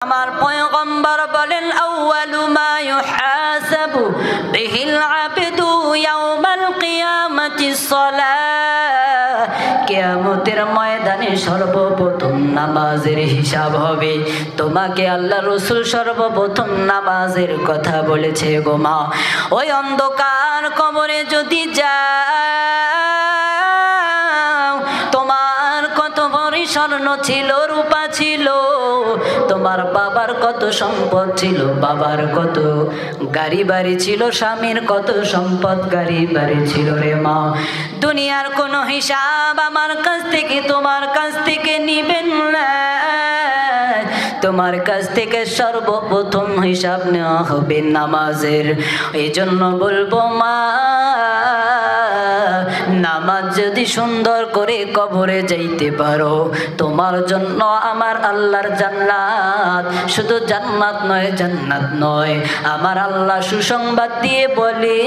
আমার পয়গম্বর বলেন আউয়ালু মা ইউহাসাবু বিহিল আবদু ইয়াউমাল কিয়ামাতিস সালাহ। কিয়ামতের ময়দানে সর্বপ্রথম নামাজের হিসাব হবে। তোমাকে আল্লাহ রাসূল সর্বপ্রথম নামাজের কথা বলেছে গো মা। ওই অন্ধকার কবরে যদি যাও, তোমার কত ভরি স্বর্ণ ছিল, রূপা ছিল, তোমার বাবার কত সম্পদ ছিল, বাবার কত গাড়ি বাড়ি ছিল, স্বামীর কত সম্পদ গাড়ি বাড়ি ছিল রে মা। দুনিয়ার কোনো হিসাব আমার কাছ থেকে তোমার কাছ থেকে নিবেন না। তোমার কাছ থেকে সর্বপ্রথম হিসাব নেওয়া হবে নামাজের। এই জন্য বলবো মা, নামাজ যদি সুন্দর করে কবরে যাইতে পারো, তোমার জন্য আমার আল্লাহর জান্নাত, শুধু জান্নাত নয়, জান্নাত নয়, আমার আল্লাহ সুসংবাদ দিয়ে বলে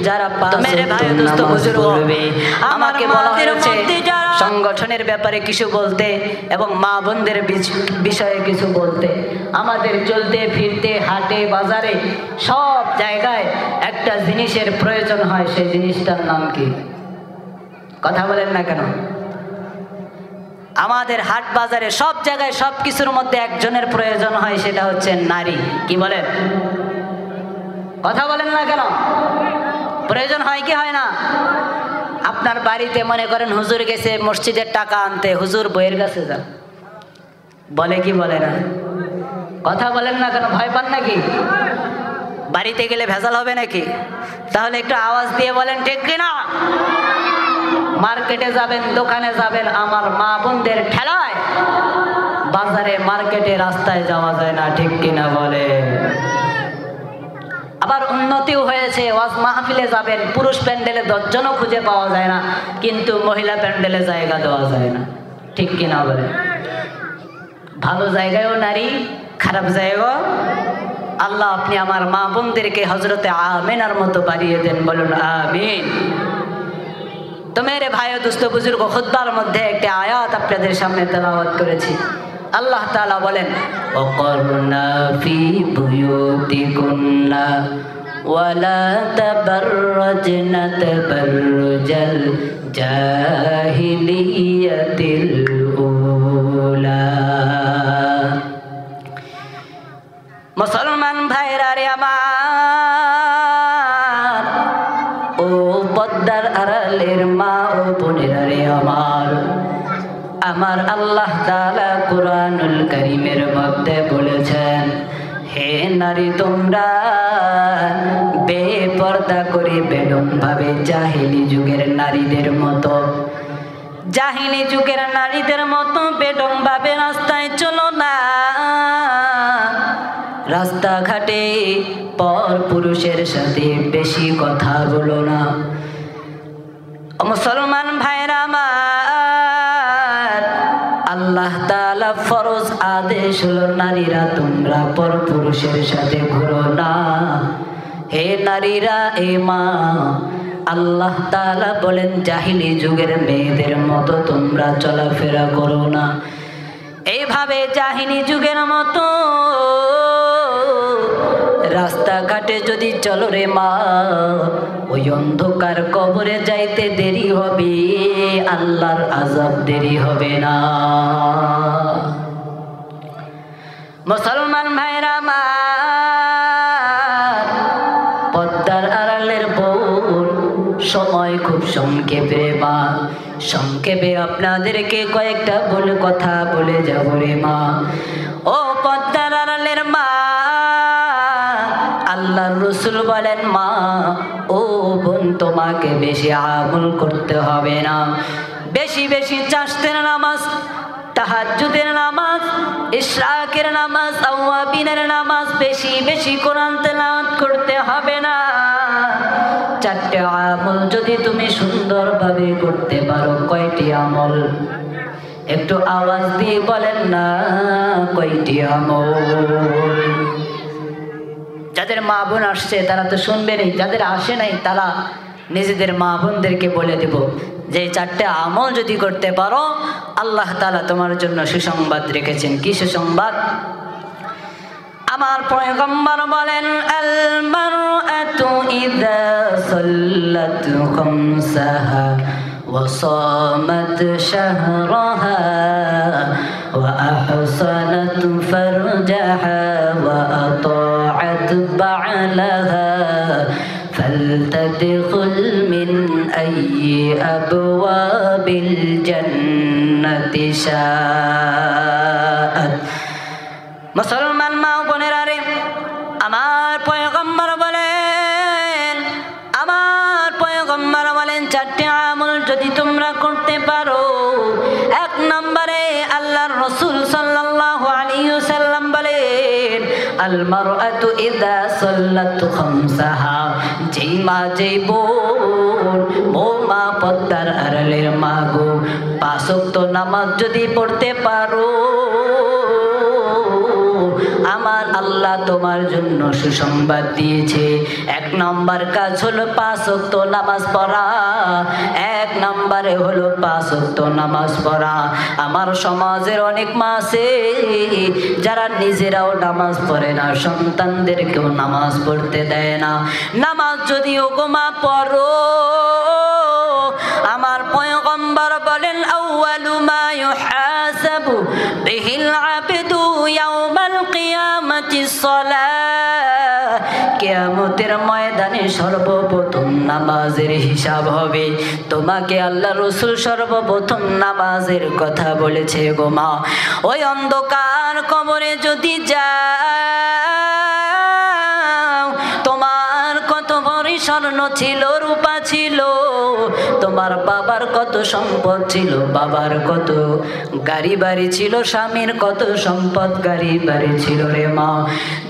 যারা আমাকে বলা হয়েছে সংগঠনের ব্যাপারে কিছু বলতে এবং মা বোনদের বিষয়ে কিছু বলতে। আমাদের চলতে ফিরতে হাটে বাজারে সব জায়গায় একটা জিনিসের প্রয়োজন হয়, সেই জিনিসটার নাম কি? কথা বলেন না কেন? আমাদের হাট বাজারে সব জায়গায় সব কিছুর মধ্যে একজনের প্রয়োজন হয়, সেটা হচ্ছে নারী। কি বলেন? কথা বলেন না কেন? প্রয়োজন হয় কি হয় না? আপনার বাড়িতে মনে করেন হুজুর গেছে মসজিদের টাকা আনতে, হুজুর বইয়ের কাছে যান, বলে কি বলে না? কথা বলেন না কেন? ভয় পান নাকি? বাড়িতে গেলে ভেজাল হবে নাকি? তাহলে একটু আওয়াজ দিয়ে বলেন ঠিক কিনা। মার্কেটে যাবেন, দোকানে যাবেন, আমার মা বোনদের ঠেলায় বাজারে মার্কেটে রাস্তায় যাওয়া যায় না, ঠিক কিনা বলে। আবার উন্নতিও হয়েছে, ওয়াজ মাহফিলে যাবেন, পুরুষ প্যান্ডেলে 10 জনও খুঁজে পাওয়া যায় না, কিন্তু মহিলা প্যান্ডেলে জায়গা দেওয়া যায় না, ঠিক কিনা বলে। ভালো জায়গায়ও নারী, খারাপ জায়গাও। আল্লাহ আপনি আমার মা বোনদেরকে হজরতে আমিনার মতো বাড়িয়ে দেন, বলুন আমিন। তো মেরে ভাই ও দোস্ত বুজুর্গ, খুতবার মধ্যে একটা আয়াত আপনাদের সামনে তেলাওয়াত করেছি। আল্লাহ তাআলা বলেন ওয়াকরনা ফি বুয়ুতিকুন্না ওয়ালা তাবাররাজনা তাবাররুজাল জাহিলিয়াতিল উলা। মুসলমান ভাইরা রে আমার, ও পদ্মার আড়ালের মা ও বোনেরা রে আমার, আমার আল্লাহ তাআলা কুরআনুল কারীমের মধ্যে বলেছেন, হে নারী তোমরা বেপরদা করে বেডম ভাবে জাহিলি যুগের নারীদের মতো, জাহিলি যুগের নারীদের মতো বেডম ভাবে রাস্তায় চলো না। রাস্তাঘাটে পর পুরুষের সাথে বেশি কথা বলো না। মুসলমান ভাইরা আমার, আল্লাহ তাআলা ফরজ আদেশ হলো নারীরা তোমরা পর পুরুষের সাথে ঘুরো না। হে নারীরা, এ মা, আল্লাহ তাআলা বলেন জাহিলি যুগের মেয়েদের মতো তোমরা চলাফেরা করো না। এইভাবে জাহিলি যুগের মতো রাস্তাঘাটে যদি চলো রে মা, ওই অন্ধকার কবরে যাইতে দেরি হবে, আল্লাহর আযাব দেরি হবে না। মুসলমান ভাইরা আমার, পদ্মার আড়ালের বোন, সময় খুব সংক্ষেপে মা, সংক্ষেপে আপনাদেরকে কয়েকটা কথা বলে যাব রে মা। ও পদ্মার আড়ালের মা, আল্লাহর রাসূল বলেন মা ও বোন, তোমাকে বেশি আমল করতে হবে না, বেশি বেশি চাষতের নামাজ, তাহাজ্জুদের নামাজ, ইশরাকের নামাজ, আওয়াবিনের নামাজ, বেশি বেশি কোরআন তেলাওয়াত করতে হবে না। 4টে আমল যদি তুমি সুন্দরভাবে করতে পারো, কয়টি আমল? একটু আওয়াজ দিয়ে বলেন না, কয়টি আমল? যাদের মা বোন আসছে তারা তো শুনবেনই, যাদের আসে নাই তারা নিজেদের মা বোনদেরকে বলে দেব যে চারটে আমল যদি করতে পারো আল্লাহ তাআলা তোমার জন্য সুসংবাদ রেখেছেন। কি সুসংবাদ? আমার পয়গম্বর বলেন, আল মারআতু ইযা সাল্লাত খামসাহা ওয়া সামাত শাহরাহা ওয়া আহসানাত ফারজাহা ওয়া আতাআত বা'লাহা فلتدخل من أي أبواب الجنة شاءت। মুসলমান মা ও বোনেরা রে, আমার পয়গম্বর বলেন, চারটি আমল যদি তোমরা করতে পারো, এক নম্বরে আল্লাহর রাসূল সাল্লাল্লাহু আলাইহি ওয়াসাল্লাম বলেন, আল মারআতু ইযা সাল্লাত খামসাহা, যেই মা যেই বোন, ও মা পদ্মার আড়ালের মা গো, 5 ওয়াক্ত নামাজ যদি পড়তে পারো, আমার আল্লাহ তোমার জন্য সুসংবাদ দিয়েছে। 1 নম্বর কাজ হলো 5 ওয়াক্ত নামাজ পড়া। 1 নম্বরে হলো 5 ওয়াক্ত নামাজ পড়া। আমার সমাজের অনেক মা আছে যারা নিজেরাও নামাজ পড়ে না, সন্তানদেরকেও নামাজ পড়তে দেয় না। নামাজ যদিও গোমা পড়ো, আমার পয়গম্বর বলেন, আউয়ালু মা ইউহাসাবু বিহিল আবদু ইয়াউমাল কিয়ামাতিস সালাহ, কিয়ামতের ময়দানে সর্বপ্রথম নামাজের হিসাব হবে। তোমাকে আল্লাহ রাসূল সর্বপ্রথম নামাজের কথা বলেছে গো মা। ওই অন্ধকার কবরে যদি যাও, তোমার কত ভরি স্বর্ণ ছিল, রূপা ছিল, তোমার বাবার কত সম্পদ ছিল, বাবার কত গাড়ি বাড়ি ছিল, স্বামীর কত সম্পদ গাড়ি বাড়ি ছিল রে মা,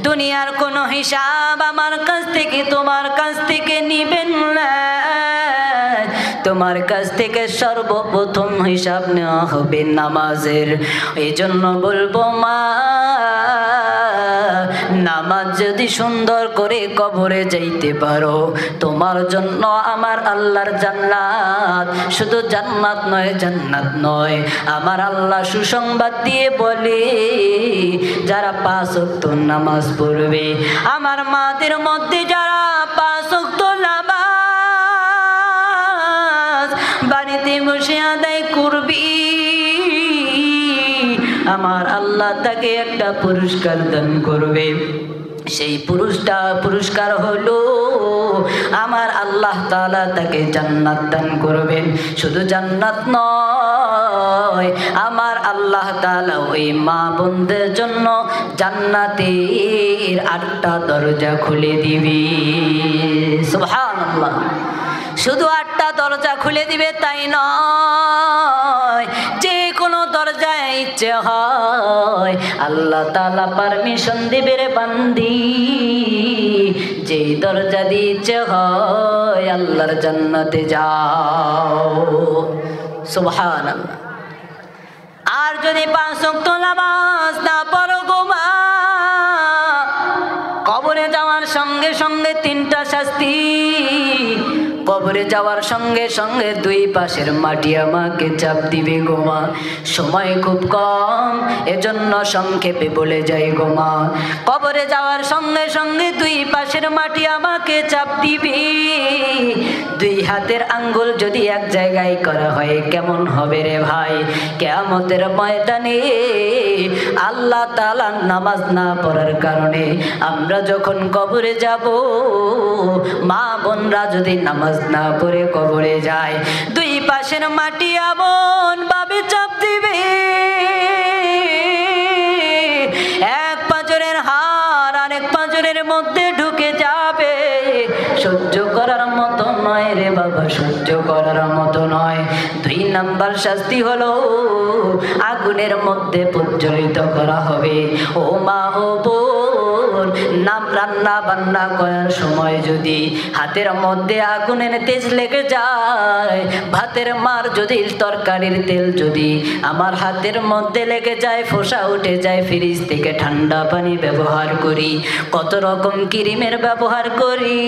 দুনিয়ার কোনো হিসাব আমার কাছ থেকে তোমার কাছ থেকে নিবেন না। তোমার কাছ থেকে সর্বপ্রথম হিসাব নেওয়া হবে নামাজের। এই জন্য বলবো মা, নামাজ যদি সুন্দর করে কবরে যাইতে পারো, তোমার জন্য আমার আল্লাহর জান্নাত, শুধু জান্নাত নয়, জান্নাত নয়, আমার আল্লাহ সুসংবাদ দিয়ে বলে, যারা 5 ওয়াক্ত নামাজ পড়বে, আমার মাদের মধ্যে যারা 5 ওয়াক্ত নামাজ বাড়িতে বসে আদায় করবি, আমার আল্লাহ তাকে একটা পুরস্কার দান করবে। সেই পুরস্কার হলো আমার আল্লাহ তাআলা তাকে জান্নাত দান করবেন। শুধু জান্নাত নয়, আমার আল্লাহ তাআলা ওই মা বোনদের জন্য জান্নাতের 8টা দরজা খুলে দিবে। সুবহানাল্লাহ। শুধু 8টা দরজা খুলে দিবে তাই নয়, যে কোনো দরজায় ইচ্ছে হয় আল্লাহ তাআলা পারমিশন দিবে রে বান্দি, যে দরজা দিয়ে ইচ্ছে হয় আল্লাহর জান্নাতে যাও। সুবহানাল্লাহ। আর যদি 5 ওয়াক্ত নামাজ না পড়ো গো মা, কবরে যাওয়ার সঙ্গে সঙ্গে 3টা শাস্তি। কবরে যাওয়ার সঙ্গে সঙ্গে 2 পাশের মাটি আমাকে চাপ দিবে গো মা। সময় খুব কম, এজন্য সংক্ষেপে বলে যাই গো মা। কবরে যাওয়ার সঙ্গে সঙ্গে 2 পাশের মাটি আমাকে চাপ দিবে। 2 হাতের আঙ্গুল যদি এক জায়গায় করা হয় কেমন হবে রে ভাই? কিয়ামতের ময়দানে আল্লাহ তাআলা নামাজ না পড়ার কারণে আমরা যখন কবরে যাব, মা বোনরা যদি নামাজ না পড়ে কবরে যায়, 2 পাশের মাটি এমন ভাবে চাপ দিবে, এক পাঁজরের হাড় আরেক পাঁজরের মধ্যে ঢুকে যাবে। সহ্য করার মতো নয় রে বাবা, সহ্য করার মতো নয়। 2 নাম্বার শাস্তি হলো আগুনের মধ্যে প্রজ্বলিত করা হবে। ও মা ও বোন, নাম রান্না বান্না করার সময় যদি হাতের মধ্যে আগুনের তেজ লেগে যায়, ভাতের মার যদি তরকারির তেল যদি আমার হাতের মধ্যে লেগে যায়, ফোসা উঠে যায়, ফ্রিজ থেকে ঠান্ডা পানি ব্যবহার করি, কত রকম ক্রিমের ব্যবহার করি,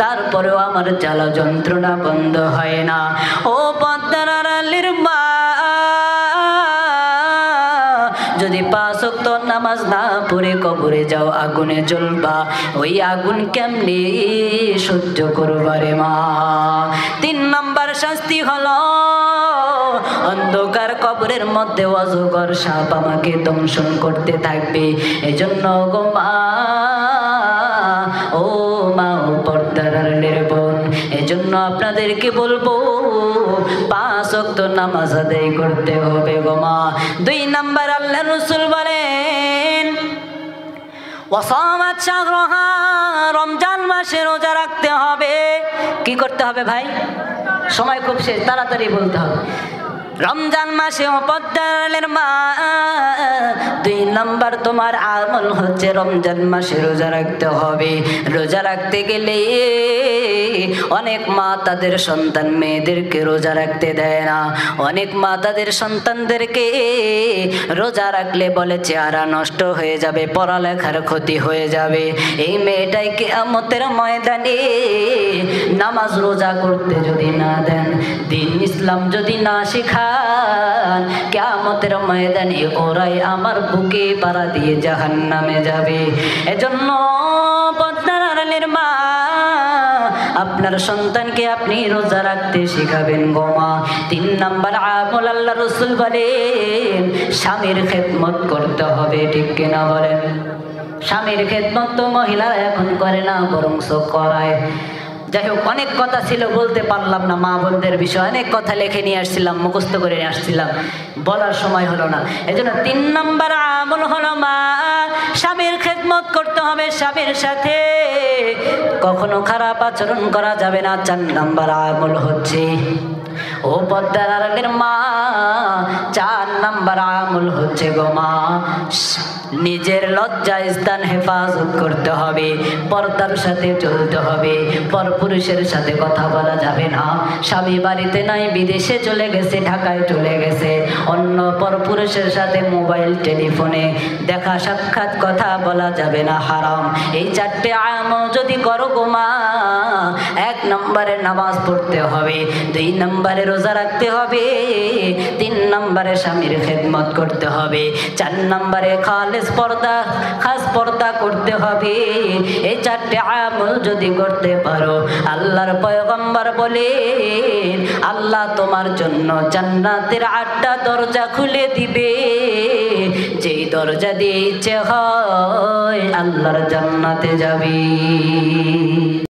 তারপরেও আমার জ্বালা যন্ত্রণা বন্ধ হয় না। ও পদ্মার আড়ালের মা, যদি 5 ওয়াক্ত নামাজ না পড়ে কবরে যাও, আগুনে জ্বলবা, ওই আগুন কেমনে সহ্য করবারে মা? 3 নাম্বার শাস্তি হলো অন্ধকার কবরের মধ্যে অজগর সাপ আমাকে দংশন করতে থাকবে। এজন্য গো মা, ও মা, ও পর্দার আড়ালের বোন, এজন্য আপনাদেরকে বলবো 5 ওয়াক্ত নামাজ আদায় করতে হবে গো মা। 2 নাম্বার আল্লাহ রাসূল বলেন ওয়াসামাত শাহরুহা, রমজান মাসে রোজা রাখতে হবে। কি করতে হবে ভাই? সময় খুব শেষ, তাড়াতাড়ি বলতে হবে। রমজান মাসে পদ্মার মা 2 নাম্বার তোমার আমল হচ্ছে রমজান মাসে রোজা রাখতে হবে। রোজা রাখতে গেলে অনেক মা তাদের সন্তান মেয়েদেরকে রোজা রাখতে দেয় না। অনেক মা তাদের সন্তানদেরকে রোজা রাখলে বলে চেহারা নষ্ট হয়ে যাবে, পড়ালেখার ক্ষতি হয়ে যাবে। এই মেয়েটাই কিয়ামতের ময়দানে নামাজ রোজা করতে যদি না দেন, দিন ইসলাম যদি না শেখান, কিয়ামতের ময়দানে ওরাই আমার বুকে পাড়া দিয়ে জাহান্নামে যাবে। এজন্য পদ্মার আড়ালের মা, আপনার সন্তানকে আপনি রোজা রাখতে শেখাবেন গো মা। 3 নাম্বার আমল আল্লাহ রাসূল বলেন স্বামীর খেদমত করতে হবে। ঠিক কিনা বলেন? স্বামীর খেদমত তো মহিলারা এখন করে না, বরং করায়। যাই হোক, অনেক কথা ছিল, বলতে পারলাম না। মা বোনদের বিষয়ে অনেক কথা লিখে নিয়ে আসছিলাম, মুখস্থ করে নিয়ে আসছিলাম, বলার সময় হলো না। এজন্য 3 নাম্বার আমল হলো মা, স্বামীর খেদমত করতে হবে। স্বামীর সাথে কখনো খারাপ আচরণ করা যাবে না। 4 নাম্বার আমল হচ্ছে ও পদ্মার আড়ালের মা, 4 নাম্বার আমল হচ্ছে গো মা, নিজের লজ্জা স্থান হেফাজত করতে হবে, পর্দার সাথে চলতে হবে, পরপুরুষের সাথে কথা বলা যাবে না। স্বামী বাড়িতে নাই, বিদেশে চলে গেছে, ঢাকায় চলে গেছে, অন্য পরপুরুষের সাথে মোবাইল টেলিফোনে দেখা সাক্ষাৎ কথা বলা যাবে না, হারাম। এই 4টে আমল যদি করো গো মা, 1 নম্বরে নামাজ পড়তে হবে, 2 নম্বরে রোজা রাখতে হবে, 3 নম্বরে স্বামীর খেদমত করতে হবে, 4 নম্বরে খাস পর্দা করতে হবে। এই 4টে আমল যদি করতে পারো, আল্লাহর পয়গম্বর বলেন আল্লাহ তোমার জন্য জান্নাতের 8টা দরজা খুলে দিবে। যেই দরজা দিয়ে ইচ্ছে হয় আল্লাহর জান্নাতে যাবে।